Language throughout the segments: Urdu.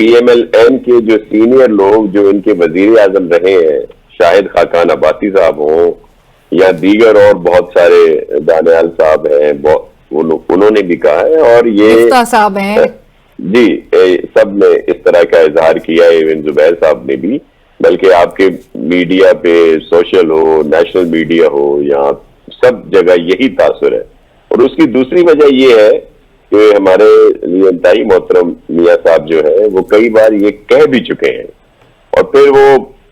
PMLN کے جو سینئر لوگ جو ان کے وزیر اعظم رہے ہیں، شاہد خاقان عباسی صاحب ہوں یا دیگر اور بہت سارے دانیال صاحب ہیں، انہوں نے بھی کہا ہے، اور یہ صاحب ہیں جی سب نے اس طرح کا اظہار کیا ہے، ایون زبیر صاحب نے بھی، بلکہ آپ کے میڈیا پہ سوشل ہو، نیشنل میڈیا ہو، یہاں سب جگہ یہی تاثر ہے۔ اور اس کی دوسری وجہ یہ ہے کہ ہمارے لیے انتہائی محترم میاں صاحب جو ہے وہ کئی بار یہ کہہ بھی چکے ہیں، اور پھر وہ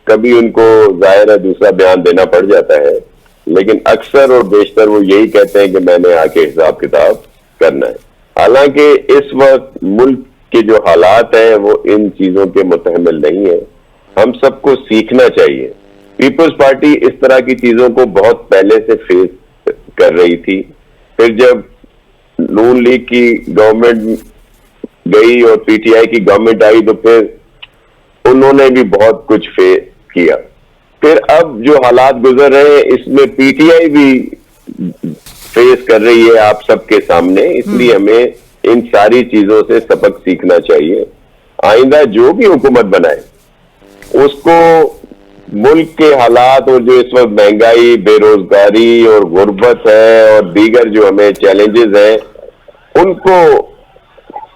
کبھی ان کو ظاہر ہے دوسرا بیان دینا پڑ جاتا ہے، لیکن اکثر اور بیشتر وہ یہی کہتے ہیں کہ میں نے آ کے حساب کتاب کرنا ہے۔ حالانکہ اس وقت ملک کے جو حالات ہیں وہ ان چیزوں کے متحمل نہیں ہیں، ہم سب کو سیکھنا چاہیے۔ پیپلز پارٹی اس طرح کی چیزوں کو بہت پہلے سے فیس کر رہی تھی، پھر جب نون لیگ کی گورنمنٹ گئی اور PTI کی گورنمنٹ آئی تو پھر انہوں نے بھی بہت کچھ فیس کیا، پھر اب جو حالات گزر رہے ہیں اس میں PTI بھی فیس کر رہی ہے آپ سب کے سامنے، اس لیے ہمیں ان ساری چیزوں سے سبق سیکھنا چاہیے۔ آئندہ جو بھی حکومت بنائے اس کو ملک کے حالات اور جو اس وقت مہنگائی، بے روزگاری اور غربت ہے اور دیگر جو ہمیں چیلنجز ہیں ان کو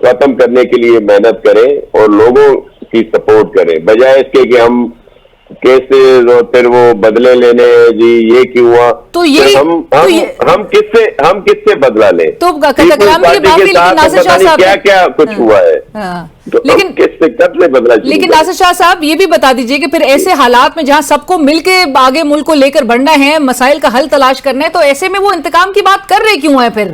ختم کرنے کے لیے محنت کریں اور لوگوں کی سپورٹ کریں، بجائے اس کے کہ ہم کیسز اور پھر وہ بدلے لینے جی یہ کیوں ہوا، تو یہ ہم کس سے بدلا لیں؟ تو کیا کیا کچھ ہوا ہے، لیکن کس سے کب سے بدلا؟ لیکن ناصر شاہ صاحب یہ بھی بتا دیجئے کہ پھر ایسے حالات میں جہاں سب کو مل کے آگے ملک کو لے کر بڑھنا ہے، مسائل کا حل تلاش کرنا ہے، تو ایسے میں وہ انتقام کی بات کر رہے کیوں ہے پھر؟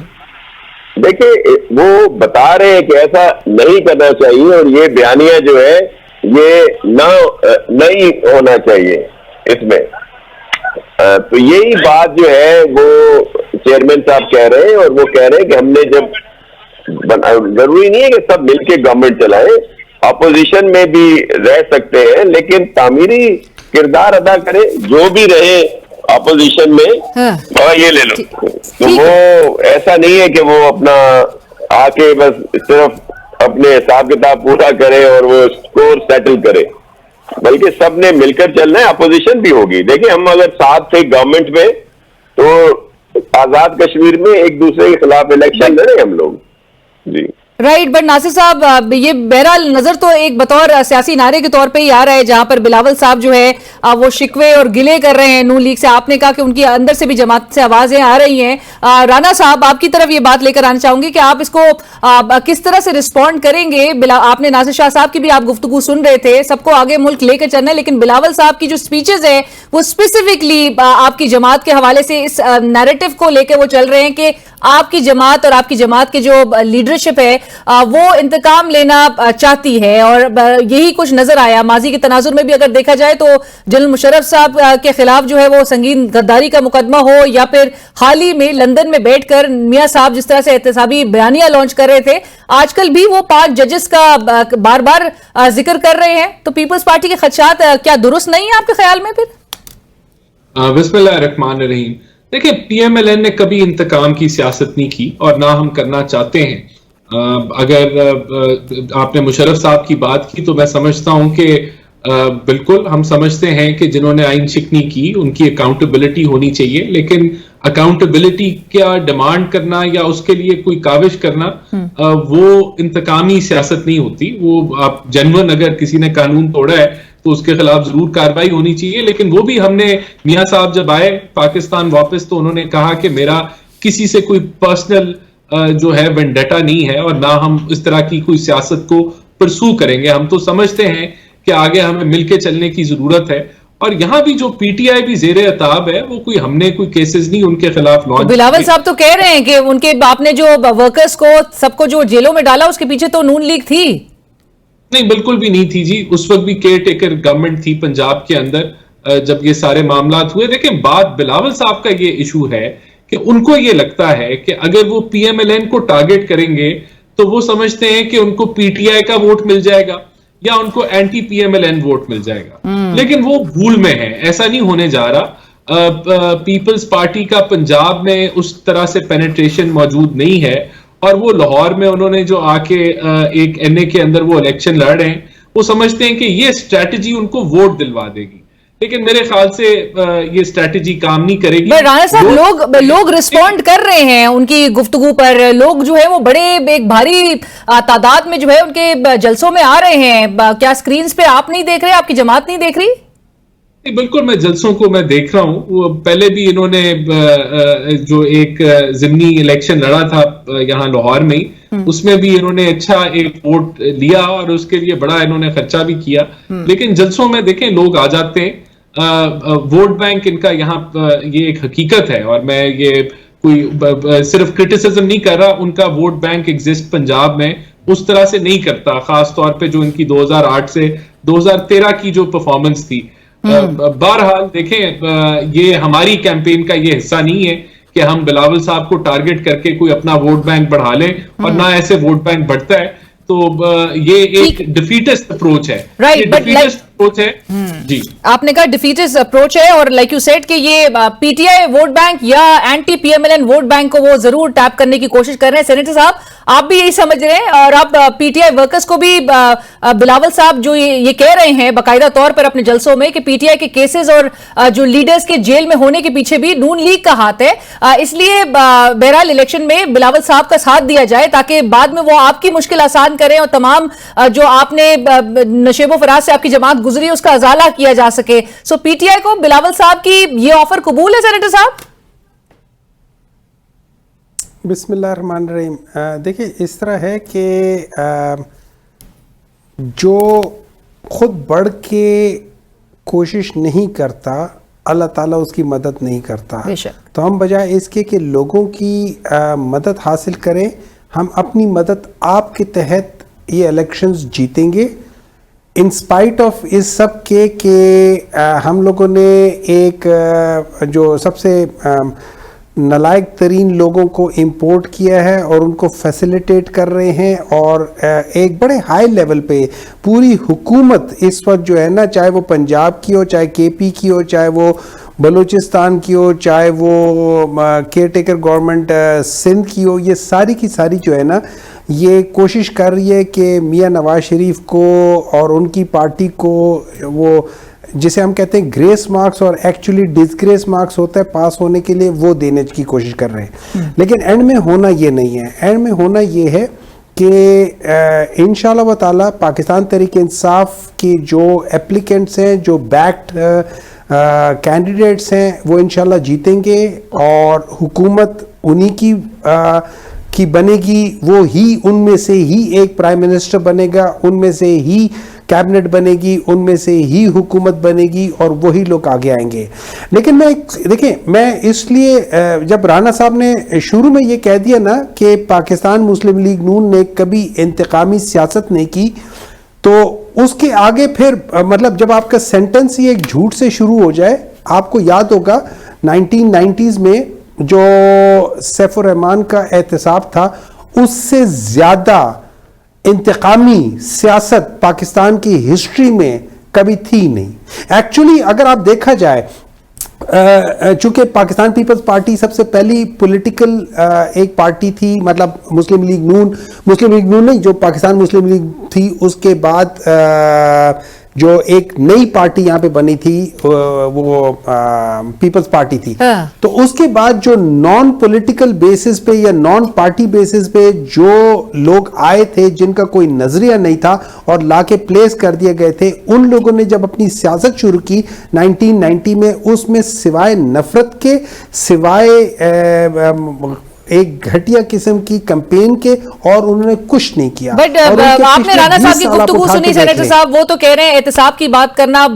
دیکھیں وہ بتا رہے ہیں کہ ایسا نہیں کرنا چاہیے اور یہ بیانیہ جو ہے یہ نہیں ہونا چاہیے اس میں، تو یہی بات جو ہے وہ چیئرمین صاحب کہہ رہے ہیں، اور وہ کہہ رہے ہیں کہ ہم نے جب ضروری نہیں ہے کہ سب مل کے گورنمنٹ چلائیں، اپوزیشن میں بھی رہ سکتے ہیں لیکن تعمیری کردار ادا کریں، جو بھی رہے اپوزیشن میں یہ لے لو، تو وہ ایسا نہیں ہے کہ وہ اپنا آ کے بس صرف اپنے حساب کتاب پورا کرے اور وہ اسکور سیٹل کرے، بلکہ سب نے مل کر چلنا ہے، اپوزیشن بھی ہوگی۔ دیکھیں ہم اگر ساتھ تھے گورنمنٹ میں تو آزاد کشمیر میں ایک دوسرے کے خلاف الیکشن لڑے ہم لوگ، جی رائٹ۔ بٹ ناصر صاحب یہ بہرحال نظر تو ایک بطور سیاسی نعرے کے طور پہ ہی آ رہا ہے، جہاں پر بلاول صاحب جو ہے وہ شکوے اور گلے کر رہے ہیں نون لیگ سے۔ آپ نے کہا کہ ان کی اندر سے بھی جماعت سے آوازیں آ رہی ہیں۔ رانا صاحب آپ کی طرف یہ بات لے کر آنا چاہوں گی کہ آپ اس کو کس طرح سے رسپونڈ کریں گے؟ آپ نے ناصر شاہ صاحب کی بھی آپ گفتگو سن رہے تھے، سب کو آگے ملک لے کر چلنا ہے، لیکن بلاول صاحب کی جو سپیچز ہیں وہ اسپیسیفکلی آپ کی جماعت کے حوالے سے اس نیریٹو کو لے کے وہ چل رہے ہیں کہ آپ کی جماعت اور آپ کی جماعت کے جو لیڈرشپ ہے وہ انتقام لینا چاہتی ہے، اور یہی کچھ نظر آیا ماضی کے تناظر میں بھی۔ اگر دیکھا جائے تو جنرل مشرف صاحب کے خلاف جو ہے وہ سنگین غداری کا مقدمہ ہو، یا پھر حال ہی میں لندن میں بیٹھ کر میاں صاحب جس طرح سے احتسابی بیانیہ لانچ کر رہے تھے، آج کل بھی وہ 5 ججز کا بار بار ذکر کر رہے ہیں، تو پیپلز پارٹی کے خدشات کیا درست نہیں ہیں آپ کے خیال میں پھر؟ بسم اللہ الرحمن الرحیم۔ دیکھیں PMLN نے کبھی انتقام کی سیاست نہیں کی اور نہ ہم کرنا چاہتے ہیں۔ اگر آپ نے مشرف صاحب کی بات کی تو میں سمجھتا ہوں کہ بالکل ہم سمجھتے ہیں کہ جنہوں نے آئین شکنی کی ان کی اکاؤنٹیبلٹی ہونی چاہیے، لیکن اکاؤنٹیبلٹی کیا ڈیمانڈ کرنا یا اس کے لیے کوئی کاوش کرنا وہ انتقامی سیاست نہیں ہوتی۔ وہ آپ جنون اگر کسی نے قانون توڑا ہے تو اس کے خلاف ضرور کارروائی ہونی چاہیے، لیکن وہ بھی ہم نے میاں صاحب جب آئے پاکستان واپس تو انہوں نے کہا کہ میرا کسی سے کوئی پرسنل جو ہے وینڈیٹا نہیں ہے اور نہ ہم اس طرح کی کوئی سیاست کو پرسو کریں گے۔ ہم تو سمجھتے ہیں کہ آگے ہمیں مل کے چلنے کی ضرورت ہے، اور یہاں بھی جو PTI بھی زیر عتاب ہے وہ کوئی ہم نے کوئی کیسز نہیں ان کے خلاف لانچ۔ بلاول صاحب تو کہہ رہے ہیں کہ ان کے باپ نے جو ورکرز کو سب کو جو جیلوں میں ڈالا اس کے پیچھے تو نون لیگ تھی۔ نہیں بالکل بھی نہیں تھی جی، اس وقت بھی کیئر ٹیکر گورنمنٹ تھی پنجاب کے اندر جب یہ سارے معاملات ہوئے۔ دیکھیں بات بلاول صاحب کا یہ ایشو ہے کہ ان کو یہ لگتا ہے کہ اگر وہ PMLN کو ٹارگٹ کریں گے تو وہ سمجھتے ہیں کہ ان کو PTI کا ووٹ مل جائے گا یا ان کو اینٹی PMLN ووٹ مل جائے گا، لیکن وہ بھول میں ہے، ایسا نہیں ہونے جا رہا۔ پیپلز پارٹی کا پنجاب میں اس طرح سے پینیٹریشن موجود نہیں ہے، اور وہ لاہور میں انہوں نے جو آ کے ایک NA کے اندر وہ الیکشن لڑ رہے ہیں وہ سمجھتے ہیں کہ یہ اسٹریٹجی ان کو ووٹ دلوا دے گی، لیکن میرے خیال سے یہ اسٹریٹجی کام نہیں کرے گی۔ رانا صاحب لوگ رسپونڈ کر رہے ہیں ان کی گفتگو پر، لوگ جو ہے وہ بڑے ایک بھاری تعداد میں جو ہے ان کے جلسوں میں آ رہے ہیں، کیا سکرینز پہ آپ نہیں دیکھ رہے، آپ کی جماعت نہیں دیکھ رہی؟ بالکل میں جلسوں کو میں دیکھ رہا ہوں، وہ پہلے بھی انہوں نے جو ایک ضمنی الیکشن لڑا تھا یہاں لاہور میں، اس میں بھی انہوں نے اچھا ایک ووٹ لیا اور اس کے لیے بڑا انہوں نے خرچہ بھی کیا، لیکن جلسوں میں دیکھیں لوگ آ جاتے ہیں۔ ووٹ بینک ان کا یہاں یہ ایک حقیقت ہے، اور میں یہ کوئی صرف کرٹیسزم نہیں کر رہا، ان کا ووٹ بینک ایگزسٹ پنجاب میں اس طرح سے نہیں کرتا، خاص طور پہ جو ان کی 2008 سے 2013 کی جو پرفارمنس تھی۔ بہرحال دیکھیں یہ ہماری کیمپین کا یہ حصہ نہیں ہے کہ ہم بلاول صاحب کو ٹارگٹ کر کے کوئی اپنا ووٹ بینک بڑھا لیں، اور نہ ایسے ووٹ بینک بڑھتا ہے، تو یہ ایک ڈیفیٹسٹ اپروچ ہے، ڈیفیٹسٹ اپروچ ہے۔ جی آپ نے کہا ڈیفیٹسٹ اپروچ ہے، اور لائک یو سیڈ کہ یہ P T I vote bank یا anti P M L N vote bank کو وہ ضرور ٹیپ کرنے کی کوشش کر رہے ہیں۔ سینیٹر صاحب آپ بھی یہی سمجھ رہے ہیں، اور آپ پی ٹی آئی ورکرز کو بھی بلاول صاحب جو یہ کہہ رہے ہیں باقاعدہ طور پر اپنے جلسوں میں کہ پی ٹی آئی کے کیسز اور جو لیڈرز کے جیل میں ہونے کے پیچھے بھی نون لیگ کا ہاتھ ہے، اس لیے بہرحال الیکشن میں بلاول صاحب کا ساتھ دیا جائے تاکہ بعد میں وہ آپ کی مشکل آسان کریں، اور تمام جو آپ نے نشیب و فراز سے آپ کی جماعت گزری اس کا ازالہ کیا جا سکے۔ سو پی ٹی آئی کو بلاول صاحب کی یہ آفر قبول ہے سینیٹر صاحب؟ بسم اللہ الرحمن الرحیم۔ دیکھیں اس طرح ہے کہ جو خود بڑھ کے کوشش نہیں کرتا اللہ تعالیٰ اس کی مدد نہیں کرتا، تو ہم بجائے اس کے کہ لوگوں کی مدد حاصل کریں، ہم اپنی مدد آپ کے تحت یہ الیکشنز جیتیں گے، ان سپائٹ آف اس سب کے کہ ہم لوگوں نے ایک جو سب سے نالائق ترین لوگوں کو امپورٹ کیا ہے اور ان کو فیسیلیٹیٹ کر رہے ہیں، اور ایک بڑے ہائی لیول پہ پوری حکومت اس وقت جو ہے نا، چاہے وہ پنجاب کی ہو، چاہے کے پی کی ہو، چاہے وہ بلوچستان کی ہو، چاہے وہ کیئر ٹیکر گورنمنٹ سندھ کی ہو، یہ ساری کی ساری جو ہے نا یہ کوشش کر رہی ہے کہ میاں نواز شریف کو اور ان کی پارٹی کو وہ جسے ہم کہتے ہیں گریس مارکس اور ایکچولی ڈسگریس مارکس ہوتا ہے پاس ہونے کے لیے، وہ دینے کی کوشش کر رہے ہیں، لیکن اینڈ میں ہونا یہ نہیں ہے۔ اینڈ میں ہونا یہ ہے کہ انشاءاللہ و تعالی پاکستان تحریک انصاف کی جو اپلیکنٹس ہیں، جو بیکڈ کینڈیڈیٹس ہیں، وہ انشاءاللہ جیتیں گے، اور حکومت انہی کی بنے گی، وہ ہی ان میں سے ہی ایک پرائم منسٹر بنے گا، ان میں سے ہی کیبنٹ بنے گی، ان میں سے ہی حکومت بنے گی، اور وہی لوگ آگے آئیں گے۔ لیکن دیکھیں میں اس لیے جب رانا صاحب نے شروع میں یہ کہہ دیا نا کہ پاکستان مسلم لیگ نون نے کبھی انتقامی سیاست نہیں کی، تو اس کے آگے پھر مطلب جب آپ کا سینٹنس ہی ایک جھوٹ سے شروع ہو جائے، آپ کو یاد ہوگا 1990s میں جو سیف الرحمان کا احتساب تھا، اس سے زیادہ انتقامی سیاست پاکستان کی ہسٹری میں کبھی تھی نہیں۔ ایکچولی اگر آپ دیکھا جائے، چونکہ پاکستان پیپلز پارٹی سب سے پہلی پولیٹیکل ایک پارٹی تھی، مطلب مسلم لیگ نون نہیں، جو پاکستان مسلم لیگ تھی، اس کے بعد جو ایک نئی پارٹی یہاں پہ بنی تھی وہ پیپلز پارٹی تھی، تو اس کے بعد جو نان پولیٹیکل بیسس پہ یا نان پارٹی بیسس پہ جو لوگ آئے تھے جن کا کوئی نظریہ نہیں تھا اور لا کے پلیس کر دیے گئے تھے، ان لوگوں نے جب اپنی سیاست شروع کی 1990 میں، اس میں سوائے نفرت کے، سوائے ایک گھٹیا قسم کی کمپین کے، اور انہوں نے کچھ نہیں کیا۔ بٹ آپ نے رانا صاحب کی گفتگو سنی سینیٹر صاحب، وہ تو کہہ رہے ہیں احتساب کی بات کرنا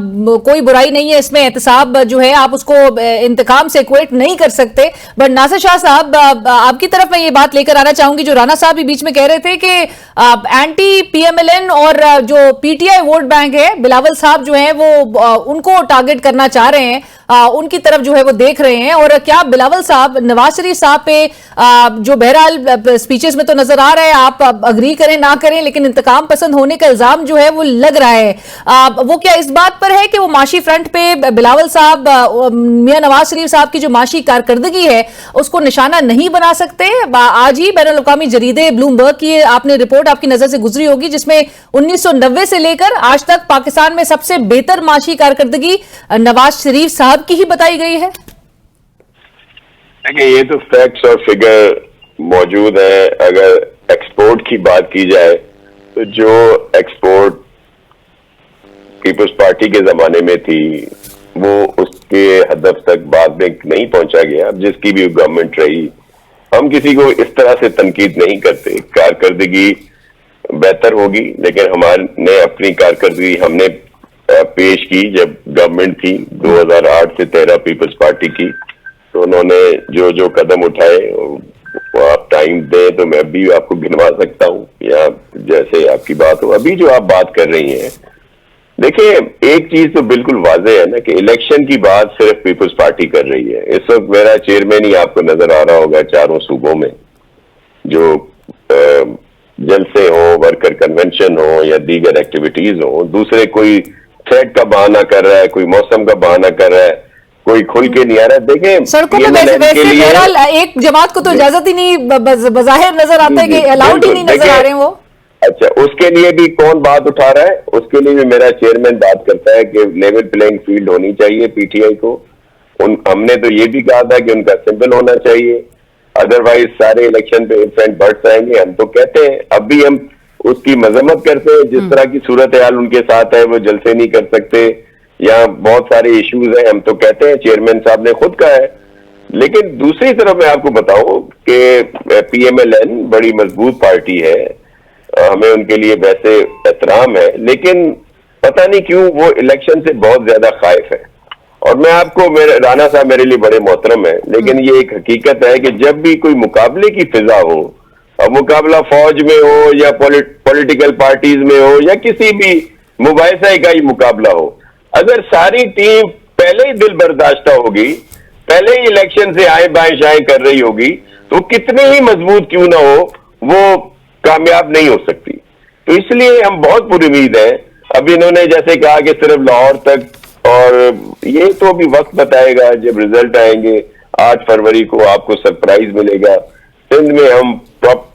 کوئی برائی نہیں ہے اس میں، احتساب جو ہے آپ اس کو انتقام سے ایکویٹ نہیں کر سکتے۔ بٹ ناصر شاہ صاحب آپ کی طرف میں یہ بات لے کر آنا چاہوں گی، جو رانا صاحب بھی بیچ میں کہہ رہے تھے کہ anti P M L N اور جو P T I vote bank ہے، بلاول صاحب جو ہیں وہ ان کو ٹارگٹ کرنا چاہ رہے ہیں، ان کی طرف جو ہے وہ دیکھ رہے ہیں. اور کیا بلاول صاحب نواز شریف صاحب پہ جو بہرحال سپیچز میں تو نظر آ رہا ہے, آپ اگری کریں نہ کریں, لیکن انتقام پسند ہونے کا الزام جو ہے وہ لگ رہا ہے, وہ کیا اس بات پر ہے کہ وہ معاشی فرنٹ پہ بلاول صاحب میاں نواز شریف صاحب کی جو معاشی کارکردگی ہے اس کو نشانہ نہیں بنا سکتے؟ آج ہی بین الاقوامی جریدے بلوم برگ کی آپ نے رپورٹ آپ کی نظر سے گزری ہوگی جس میں 1990 سے لے کر آج تک پاکستان میں سب سے بہتر معاشی کارکردگی نواز شریف صاحب کی ہی بتائی گئی ہے. دیکھیں, یہ تو فیکٹس اور فگر موجود ہیں. اگر ایکسپورٹ کی بات کی جائے تو جو ایکسپورٹ پیپلز پارٹی کے زمانے میں تھی وہ اس کے ہدف تک بعد میں نہیں پہنچا گیا. اب جس کی بھی گورنمنٹ رہی, ہم کسی کو اس طرح سے تنقید نہیں کرتے. کارکردگی بہتر ہوگی, لیکن ہمارے اپنی کارکردگی ہم نے پیش کی جب گورنمنٹ تھی 2008 سے 13 پیپلز پارٹی کی, تو انہوں نے جو قدم اٹھائے, آپ ٹائم دیں تو میں بھی آپ کو گنوا سکتا ہوں یا جیسے آپ کی بات ہو. ابھی جو آپ بات کر رہی ہیں, دیکھیں ایک چیز تو بالکل واضح ہے نا کہ الیکشن کی بات صرف پیپلز پارٹی کر رہی ہے. اس وقت میرا چیئرمین ہی آپ کو نظر آ رہا ہوگا چاروں صوبوں میں, جو جلسے ہوں, ورکر کنونشن ہوں یا دیگر ایکٹیویٹیز ہوں, دوسرے کوئی تھریٹ کا بہانہ کر رہا ہے, کوئی موسم کا بہانہ کر رہا ہے, کوئی کھل کے نہیں آ رہا ہے. دیکھیں سڑکوں پہ ویسے بہرحال ایک جماعت کو تو اجازت ہی نہیں بظاہر نظر آتا ہے کہ الاؤڈ ہی نہیں نظر آ رہے ہیں وہ. اچھا, اس کے لیے بھی کون بات اٹھا رہا ہے؟ اس کے لیے بھی میرا چیئرمین بات کرتا ہے کہ لیول پلینگ فیلڈ ہونی چاہیے پی ٹی آئی کو. ہم نے تو یہ بھی کہا تھا کہ ان کا سمبل ہونا چاہیے, ادروائز سارے الیکشن پہ انفرنٹ برڈس آئیں گے. ہم تو کہتے ہیں, اب بھی ہم اس کی مذمت کرتے ہیں, جس طرح کی صورتحال ان کے ساتھ ہے وہ جلسے نہیں کر سکتے, یہاں بہت سارے ایشوز ہیں, ہم تو کہتے ہیں, چیئرمین صاحب نے خود کہا ہے. لیکن دوسری طرف میں آپ کو بتاؤں کہ پی ایم ایل این بڑی مضبوط پارٹی ہے, ہمیں ان کے لیے ویسے احترام ہے, لیکن پتہ نہیں کیوں وہ الیکشن سے بہت زیادہ خائف ہے. اور میں آپ کو, رانا صاحب میرے لیے بڑے محترم ہیں, لیکن یہ ایک حقیقت ہے کہ جب بھی کوئی مقابلے کی فضا ہو, اور مقابلہ فوج میں ہو یا پولیٹیکل پارٹیز میں ہو یا کسی بھی مباحثہ کا ہی مقابلہ ہو, اگر ساری ٹیم پہلے ہی دل برداشتہ ہوگی, پہلے ہی الیکشن سے آئیں بائیں شائیں کر رہی ہوگی, تو کتنے ہی مضبوط کیوں نہ ہو وہ کامیاب نہیں ہو سکتی. تو اس لیے ہم بہت پوری امید ہیں. اب انہوں نے جیسے کہا کہ صرف لاہور تک, اور یہ تو ابھی وقت بتائے گا, جب ریزلٹ آئیں گے 8 فروری کو آپ کو سرپرائز ملے گا. سندھ میں ہم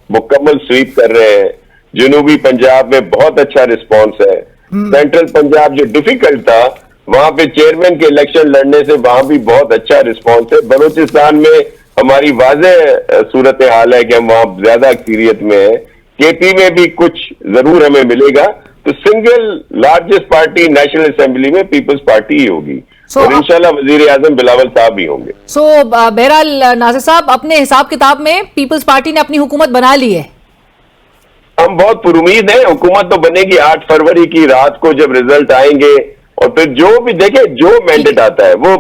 مکمل سویپ کر رہے ہیں, جنوبی پنجاب میں بہت اچھا رسپانس ہے, سینٹرل پنجاب جو ڈیفیکلٹ تھا وہاں پہ چیئرمین کے الیکشن لڑنے سے وہاں بھی بہت اچھا رسپانس ہے. بلوچستان میں ہماری واضح صورتحال ہے کہ ہم وہاں زیادہ اکثریت میں ہیں. کے پی میں بھی کچھ ضرور ہمیں ملے گا. تو single largest party national assembly میں پیپلز پارٹی ہی ہوگی, اور انشاءاللہ وزیر اعظم بلاول صاحب ہی ہوں گے. بہرحال ناصر صاحب, اپنے حساب کتاب میں پیپلز پارٹی نے اپنی حکومت بنا لی ہے. ہم بہت پر امید ہیں, حکومت تو بنے گی 8 فروری کی رات کو جب ریزلٹ آئیں گے, اور پھر جو بھی دیکھیں جو مینڈیٹ آتا ہے وہ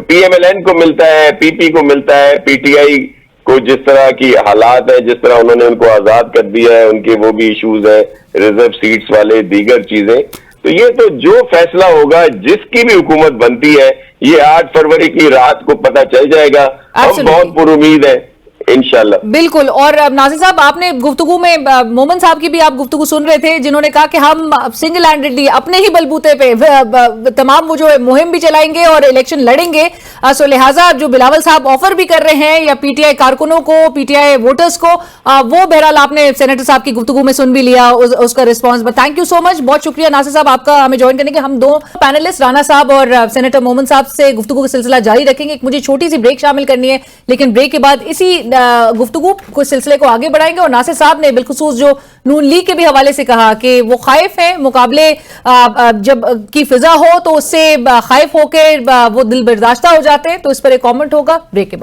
پی ایم ایل این کو ملتا ہے, پی پی کو ملتا ہے, پی ٹی آئی کو جس طرح کی حالات ہیں, جس طرح انہوں نے ان کو آزاد کر دیا ہے, ان کے وہ بھی ایشوز ہیں, ریزرو سیٹس والے دیگر چیزیں. تو یہ تو جو فیصلہ ہوگا, جس کی بھی حکومت بنتی ہے, یہ 8 فروری کی رات کو پتہ چل جائے گا. ہم بہت پر امید ہیں انشاءاللہ. بالکل. اور ناصر صاحب, آپ نے گفتگو میں مومن صاحب کی بھی آپ گفتگو سن رہے تھے, جنہوں نے کہا کہ ہم سنگل ہینڈڈلی اپنے ہی بلبوتے پہ تمام وہ جو مہم بھی چلائیں گے اور الیکشن لڑیں گے. سو لہٰذا جو بلاول صاحب آفر بھی کر رہے ہیں یا پی ٹی آئی کارکنوں کو, پی ٹی آئی ووٹرز کو, وہ بہرحال آپ نے سینیٹر صاحب کی گفتگو میں سن بھی لیا اس کا رسپانس. تھینک یو سو مچ, بہت شکریہ ناصر صاحب آپ کا ہمیں جوائن کرنے کے. ہم دو پینلسٹ رانا صاحب اور سینیٹر مومن صاحب سے گفتگو کا سلسلہ جاری رکھیں گے. مجھے چھوٹی سی بریک شامل کرنی ہے, لیکن بریک کے بعد اسی گفتگو کو سلسلے کو آگے بڑھائیں گے. اور ناصر صاحب نے بالخصوص جو نون لیگ کے بھی حوالے سے کہا کہ وہ خائف ہیں, مقابلے جب کی فضا ہو تو اس سے خائف ہو کے وہ دل برداشتہ ہو جاتے ہیں, تو اس پر ایک کامنٹ ہوگا بریک کے بعد.